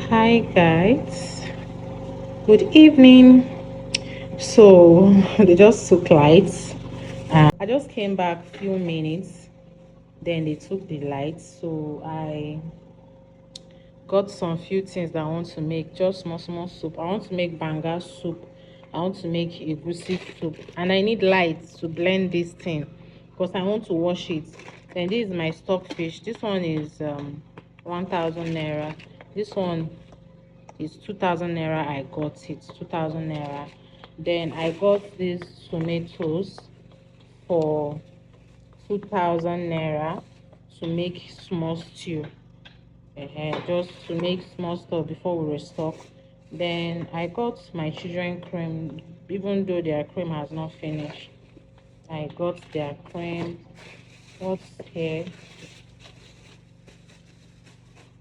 Hi guys, good evening. So they just took lights. I just came back few minutes, then they took the lights. So I got some few things that I want to make, just small soup. I want to make banga soup. I want to make egusi soup, and I need lights to blend this thing because I want to wash it. Then this is my stock fish. This one is 1,000 naira. This one is 2,000 naira. I got it 2,000 naira. Then I got these tomatoes for 2,000 naira to make small stew. Just to make small stuff before we restock. Then I got my children cream, even though their cream has not finished. I got their cream. What's here?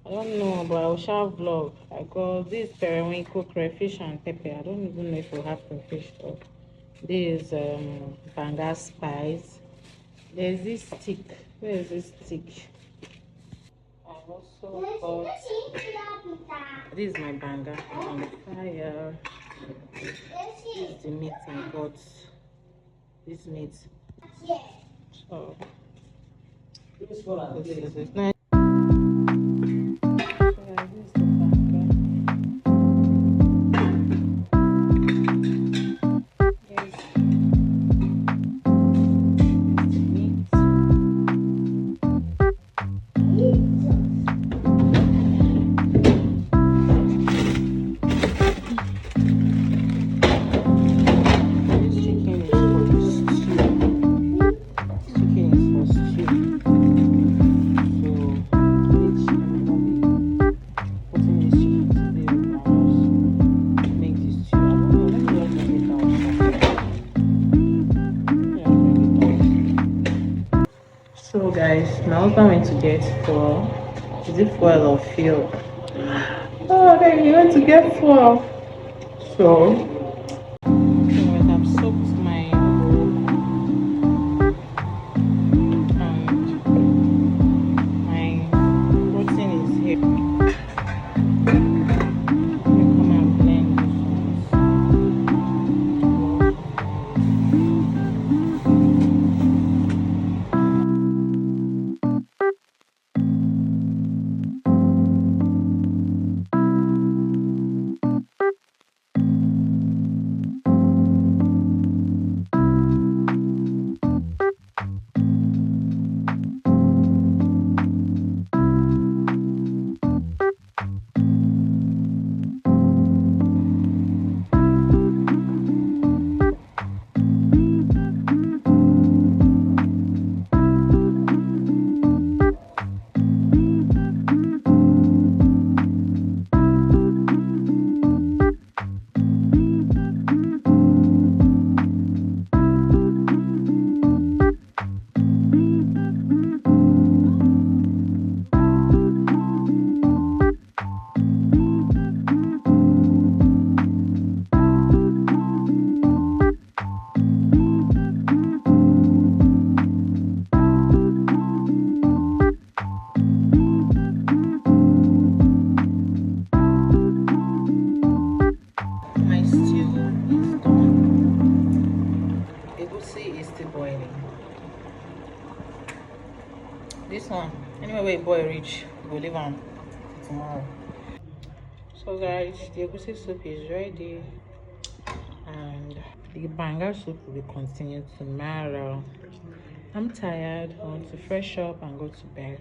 I don't know, but I will share vlog. I got this periwinkle crayfish and pepper. I don't even know if we have crayfish though. This banga spice. There's this stick. Where is this stick? I also got this is my banga on the fire. This is the meat I got. This meat. So this is it. Now, so like this is the banga. Yes, the meat. This chicken is for the stew. Chicken is for stew. So this chicken will not be putting this chicken today. I'll just make this stew. I don't know. Let me just bring it out. Yeah, bring it out. So guys, my husband went to get fuel. Is it fuel or fuel? Oh, okay, he went to get fuel. So, anyways, I've soaked my and my protein is here. Let me come and blend this one. My stew is done. Egusi is still boiling. This one, anyway, wait, boil reach. We'll leave on tomorrow. So guys, the egusi soup is ready, and the banga soup will continue tomorrow. I'm tired. I want to fresh up and go to bed.